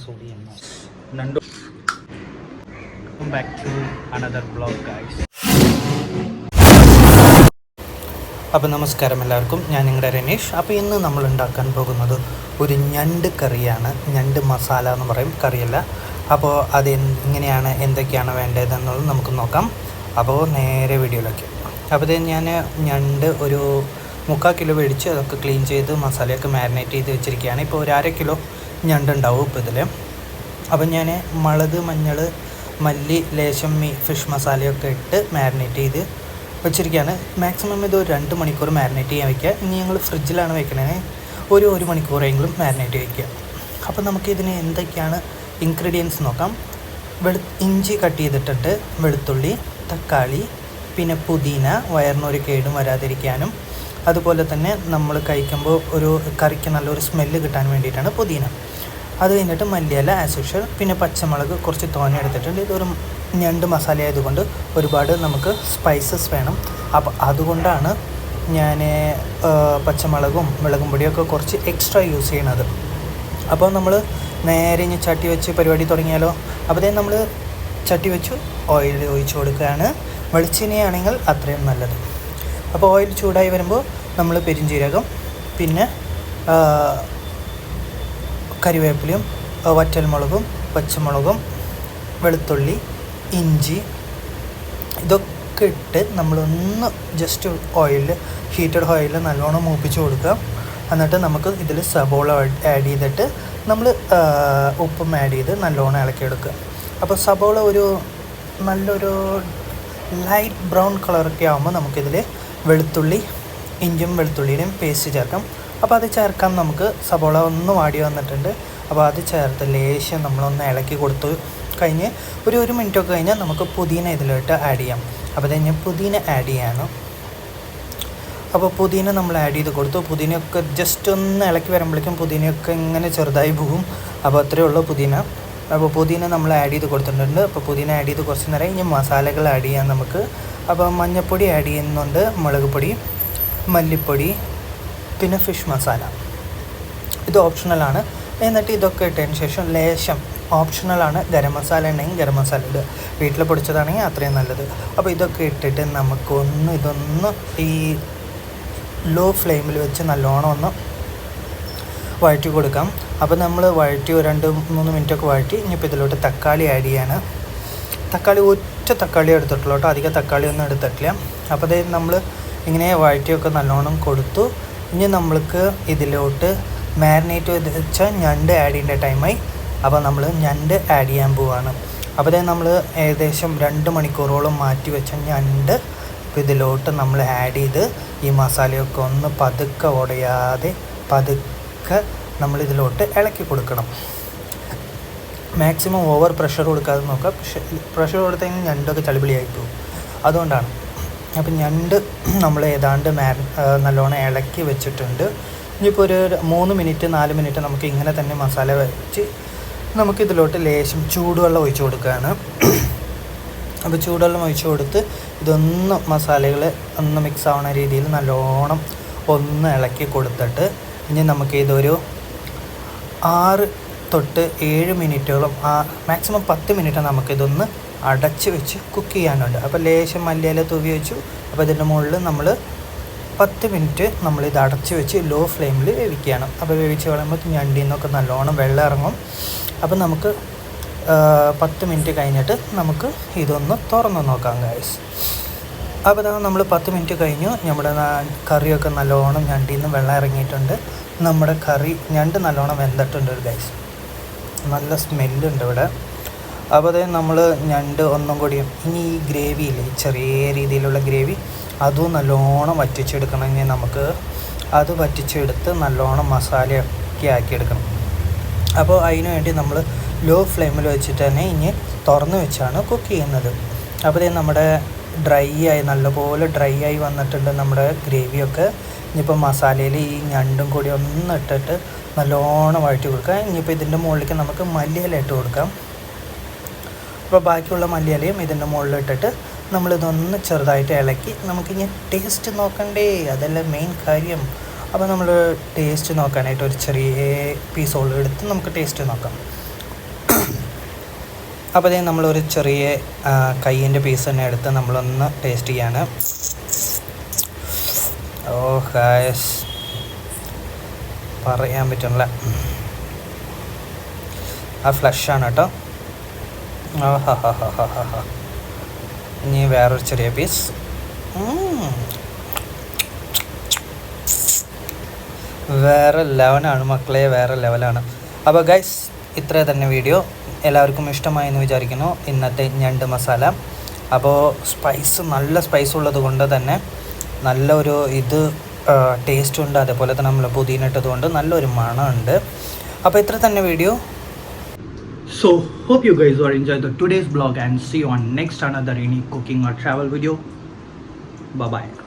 Nando, welcome back to another vlog, guys. അപ്പോൾ നമസ്കാരം എല്ലാവർക്കും, ഞാൻ നിങ്ങളുടെ രനേഷ്. അപ്പോൾ ഇന്ന് നമ്മൾ ഉണ്ടാക്കാൻ പോകുന്നത് ഒരു ഞണ്ട് കറിയാണ്. ഞണ്ട് മസാല എന്ന് പറയും, കറിയല്ല. അപ്പോൾ അത് എങ്ങനെയാണ്, എന്തൊക്കെയാണ് വേണ്ടതെന്നുള്ളത് നമുക്ക് നോക്കാം. അപ്പോൾ നേരെ വീഡിയോയിലേക്ക്. അപ്പോൾ ഞാൻ ഞണ്ട് ഒരു 3/4 കിലോ മേടിച്ച് അതൊക്കെ ക്ലീൻ ചെയ്ത് മസാലയൊക്കെ മാരിനേറ്റ് ചെയ്ത് വെച്ചിരിക്കുകയാണ്. ഇപ്പോൾ ഒരു 1/2 കിലോ ഞണ്ടുണ്ടാവും ഇപ്പോൾ ഇതിൽ. അപ്പം ഞാൻ മുളക്, മഞ്ഞൾ, മല്ലി, ലേശം ഫിഷ് മസാലയൊക്കെ ഇട്ട് മാരിനേറ്റ് ചെയ്ത് വെച്ചിരിക്കുകയാണ്. മാക്സിമം ഇത് ഒരു 2 മണിക്കൂർ മാരിനേറ്റ് ചെയ്യാൻ വയ്ക്കുക. ഇനി ഞങ്ങൾ ഫ്രിഡ്ജിലാണ് വെക്കണേ, ഒരു മണിക്കൂറെങ്കിലും മാരിനേറ്റ് വയ്ക്കുക. അപ്പോൾ നമുക്കിതിന് എന്തൊക്കെയാണ് ഇൻഗ്രീഡിയൻസ് നോക്കാം. ഇഞ്ചി കട്ട് ചെയ്തിട്ടിട്ട്, വെളുത്തുള്ളി, തക്കാളി, പിന്നെ പുതിന, വയറിനൊരു കേടും വരാതിരിക്കാനും അതുപോലെ തന്നെ നമ്മൾ കഴിക്കുമ്പോൾ ഒരു കറിക്ക് നല്ലൊരു സ്മെല്ല് കിട്ടാൻ വേണ്ടിയിട്ടാണ് പുതിന. അത് കഴിഞ്ഞിട്ട് മല്ലിയില ആസ് യൂഷ്വൽ, പിന്നെ പച്ചമുളക് കുറച്ച് തോനെ എടുത്തിട്ടുണ്ട്. ഇതൊരു ഞണ്ട് മസാല ആയതുകൊണ്ട് ഒരുപാട് നമുക്ക് സ്പൈസസ് വേണം. അപ്പോൾ അതുകൊണ്ടാണ് ഞാൻ പച്ചമുളകും മുളകും പൊടിയൊക്കെ കുറച്ച് എക്സ്ട്രാ യൂസ് ചെയ്യണത്. അപ്പോൾ നമ്മൾ നേരെ ഇനി ചട്ടി വെച്ച് പരിപാടി തുടങ്ങിയാലോ. അപ്പോൾ നമ്മൾ ചട്ടി വെച്ചു ഓയിൽ ഒഴിച്ച് കൊടുക്കുകയാണ്. വെളിച്ചെണ്ണയാണെങ്കിൽ അത്രയും നല്ലത്. അപ്പോൾ ഓയിൽ ചൂടായി വരുമ്പോൾ നമ്മൾ പെരിഞ്ജീരകം, പിന്നെ കരിവേപ്പിലയും വറ്റൽമുളകും പച്ചമുളകും വെളുത്തുള്ളി, ഇഞ്ചി ഇതൊക്കെ ഇട്ട് നമ്മളൊന്ന് ജസ്റ്റ് ഹീറ്റഡ് ഓയിലിൽ നല്ലോണം മൂപ്പിച്ച് കൊടുക്കുക. എന്നിട്ട് നമുക്ക് ഇതിൽ സബോള ആഡ് ചെയ്തിട്ട് നമ്മൾ ഉപ്പും ആഡ് ചെയ്ത് നല്ലോണം ഇളക്കിയെടുക്കുക. അപ്പോൾ സബോള ഒരു നല്ലൊരു ലൈറ്റ് ബ്രൗൺ കളറൊക്കെ ആകുമ്പോൾ നമുക്കിതിൽ ഇഞ്ചും വെളുത്തുള്ളിയുടെയും പേസ്റ്റ് ചേർക്കാം. അപ്പോൾ അത് ചേർക്കാം. നമുക്ക് സബോള ഒന്ന് വാടി വന്നിട്ടുണ്ട്. അപ്പോൾ അത് ചേർത്ത് ലേശം നമ്മളൊന്ന് ഇളക്കി കൊടുത്തു കഴിഞ്ഞ് ഒരു മിനിറ്റൊക്കെ കഴിഞ്ഞാൽ നമുക്ക് പുതിന ഇതിലോട്ട് ആഡ് ചെയ്യാം. അപ്പോൾ ഞാൻ പുതിന ആഡ് ചെയ്യാണ്. അപ്പോൾ പുതിന നമ്മൾ ആഡ് ചെയ്ത് കൊടുത്തു. പുതിനയൊക്കെ ജസ്റ്റ് ഒന്ന് ഇളക്കി വരുമ്പോഴേക്കും പുതിനയൊക്കെ ഇങ്ങനെ ചെറുതായി പോകും. അപ്പോൾ അത്രയേ ഉള്ളൂ പുതിന. അപ്പോൾ പുതിന നമ്മൾ ആഡ് ചെയ്ത് കൊടുത്തിട്ടുണ്ട്. അപ്പോൾ പുതിന ആഡ് ചെയ്ത് കുറച്ച് നേരം ഇനി മസാലകൾ ആഡ് ചെയ്യാം നമുക്ക്. അപ്പോൾ മഞ്ഞൾപ്പൊടി ആഡ് ചെയ്യുന്നുണ്ട്, മുളക് പൊടി, മല്ലിപ്പൊടി, പിന്നെ ഫിഷ് മസാല. ഇത് ഓപ്ഷണലാണ്. എന്നിട്ട് ഇതൊക്കെ ഇട്ടതിന് ശേഷം ലേശം ഓപ്ഷണലാണ് ഗരം മസാല ഉണ്ടെങ്കിൽ ഗരം മസാല ഇടുക, വീട്ടിൽ പൊടിച്ചതാണെങ്കിൽ അത്രയും നല്ലത്. അപ്പോൾ ഇതൊക്കെ ഇട്ടിട്ട് ഇതൊന്ന് ഈ ലോ ഫ്ലെയിമിൽ വെച്ച് നല്ലോണം ഒന്ന് വഴറ്റി കൊടുക്കാം. അപ്പോൾ നമ്മൾ വഴറ്റി 2-3 മിനിറ്റൊക്കെ വഴറ്റി. ഇനിയിപ്പോൾ ഇതിലോട്ട് തക്കാളി ആഡ് ചെയ്യാണ്. തക്കാളി ഒറ്റ തക്കാളി എടുത്തിട്ടുള്ളൂ കേട്ടോ, അധികം തക്കാളി ഒന്നും എടുത്തിട്ടില്ല. അപ്പോൾ അത് നമ്മൾ ഇങ്ങനെ വഴറ്റിയൊക്കെ നല്ലോണം കൊടുത്തു. ഇനി നമ്മൾക്ക് ഇതിലോട്ട് മാരിനേറ്റ് ചെയ്ത് വെച്ച ഞണ്ട് ആഡ് ചെയ്യേണ്ട ടൈമായി. അപ്പോൾ നമ്മൾ ഞണ്ട് ആഡ് ചെയ്യാൻ പോവുകയാണ്. അപ്പോൾ നമ്മൾ ഏകദേശം 2 മണിക്കൂറോളം മാറ്റി വെച്ച ഞണ്ട് ഇപ്പോൾ ഇതിലോട്ട് നമ്മൾ ആഡ് ചെയ്ത് ഈ മസാലയൊക്കെ ഒന്ന് പതുക്കെ ഉടയാതെ പതുക്കെ നമ്മളിതിലോട്ട് ഇളക്കി കൊടുക്കണം. മാക്സിമം ഓവർ പ്രഷർ കൊടുക്കാതെ നോക്കുക. പ്രഷർ കൊടുത്തു കഴിഞ്ഞാൽ ഞണ്ടൊക്കെ ചളിപിളിയായി പോകും, അതുകൊണ്ടാണ്. അപ്പം ഞണ്ട് നമ്മൾ ഏതാണ്ട് നല്ലോണം ഇളക്കി വെച്ചിട്ടുണ്ട്. ഇനിയിപ്പോൾ ഒരു 3 മിനിറ്റ് 4 മിനിറ്റ് നമുക്ക് ഇങ്ങനെ തന്നെ മസാല വെച്ച് നമുക്കിതിലോട്ട് ലേശം ചൂടുവെള്ളം ഒഴിച്ച് കൊടുക്കുകയാണ്. അപ്പോൾ ചൂടുവെള്ളം ഒഴിച്ച് കൊടുത്ത് ഇതൊന്ന് മസാലകൾ ഒന്ന് മിക്സ് ആവുന്ന രീതിയിൽ നല്ലോണം ഒന്ന് ഇളക്കി കൊടുത്തിട്ട് ഇനി നമുക്ക് ഇതൊരു 6 തൊട്ട് 7 മിനിറ്റോളം, മാക്സിമം 10 മിനിറ്റ് നമുക്കിതൊന്ന് അടച്ച് വെച്ച് കുക്ക് ചെയ്യാനുണ്ട്. അപ്പോൾ ലേശം മല്ലിയില തൂവി വെച്ചു. അപ്പോൾ ഇതിൻ്റെ മുകളിൽ നമ്മൾ 10 മിനിറ്റ് നമ്മളിത് അടച്ച് വെച്ച് ലോ ഫ്ലെയിമിൽ വേവിക്കുകയാണ്. അപ്പോൾ വേവിച്ച് കളയുമ്പോൾ ഞണ്ടിൽ നിന്നൊക്കെ നല്ലോണം വെള്ളം ഇറങ്ങും. അപ്പോൾ നമുക്ക് 10 മിനിറ്റ് കഴിഞ്ഞിട്ട് നമുക്ക് ഇതൊന്ന് തുറന്ന് നോക്കാം ഗൈസ്. അപ്പോൾ നമ്മൾ 10 മിനിറ്റ് കഴിഞ്ഞു. നമ്മുടെ കറിയൊക്കെ നല്ലോണം ഞണ്ടിൽ നിന്ന് വെള്ളം ഇറങ്ങിയിട്ടുണ്ട്. നമ്മുടെ ഞണ്ട് നല്ലോണം വെന്തിട്ടുണ്ട് ഗൈസ്. നല്ല സ്മെല്ലുണ്ട് ഇവിടെ. അപ്പോൾ നമ്മൾ ഞണ്ട് ഒന്നും കൂടിയും ഇനി ഈ ഗ്രേവിയില്ലേ, ചെറിയ രീതിയിലുള്ള ഗ്രേവി, അതും നല്ലോണം വറ്റിച്ചെടുക്കണമെങ്കിൽ നമുക്ക് അത് വറ്റിച്ചെടുത്ത് നല്ലോണം മസാലയൊക്കെ ആക്കിയെടുക്കണം. അപ്പോൾ അതിനു വേണ്ടി നമ്മൾ ലോ ഫ്ലെയിമിൽ വെച്ചിട്ട് തന്നെ ഇനി തുറന്ന് വെച്ചാണ് കുക്ക് ചെയ്യുന്നത്. അപ്പോൾ നമ്മുടെ നല്ലപോലെ ഡ്രൈ ആയി വന്നിട്ടുണ്ട് നമ്മുടെ ഗ്രേവിയൊക്കെ. ഇനിയിപ്പോൾ മസാലയിൽ ഈ ഞണ്ടും കൂടി ഒന്ന് ഇട്ടിട്ട് നല്ലോണം വഴറ്റി കൊടുക്കാം. ഇനിയിപ്പോൾ ഇതിൻ്റെ മുകളിലേക്ക് നമുക്ക് മല്ലിയില ഇട്ട് കൊടുക്കാം. അപ്പോൾ ബാക്കിയുള്ള മല്ലിയിലയും ഇതിൻ്റെ മുകളിലിട്ടിട്ട് നമ്മളിതൊന്ന് ചെറുതായിട്ട് ഇളക്കി നമുക്കിനി ടേസ്റ്റ് നോക്കണ്ടേ, അതല്ല മെയിൻ കാര്യം. അപ്പോൾ നമ്മൾ ടേസ്റ്റ് നോക്കാനായിട്ട് ഒരു ചെറിയ പീസോളം എടുത്ത് നമുക്ക് ടേസ്റ്റ് നോക്കാം. അപ്പോൾ അതേ നമ്മളൊരു ചെറിയ കയ്യിൻ്റെ പീസ് തന്നെ എടുത്ത് നമ്മളൊന്ന് ടേസ്റ്റ് ചെയ്യാണ്. ഓ ഗായ്സ്, പറയാൻ പറ്റില്ല, ആ ഫ്ലഷാണ് കേട്ടോ. ഇനി വേറൊരു ചെറിയ പീസ്. വേറെ ലെവലാണ് മക്കളെ, വേറെ ലെവലാണ്. അപ്പോൾ ഗൈസ്, ഇത്ര തന്നെ വീഡിയോ. എല്ലാവർക്കും ഇഷ്ടമായി എന്ന് വിചാരിക്കുന്നു ഇന്നത്തെ ഞണ്ട് മസാല. അപ്പോൾ നല്ല സ്പൈസ് ഉള്ളത് കൊണ്ട് തന്നെ നല്ലൊരു ടേസ്റ്റ് ഉണ്ട്. അതേപോലെ തന്നെ നമ്മൾ പുതിന ഇട്ടത് കൊണ്ട് നല്ലൊരു മണമുണ്ട്. അപ്പോൾ ഇത്ര തന്നെ video. So hope you guys are enjoyed the today's vlog and see you on next another unique cooking or travel video. Bye bye.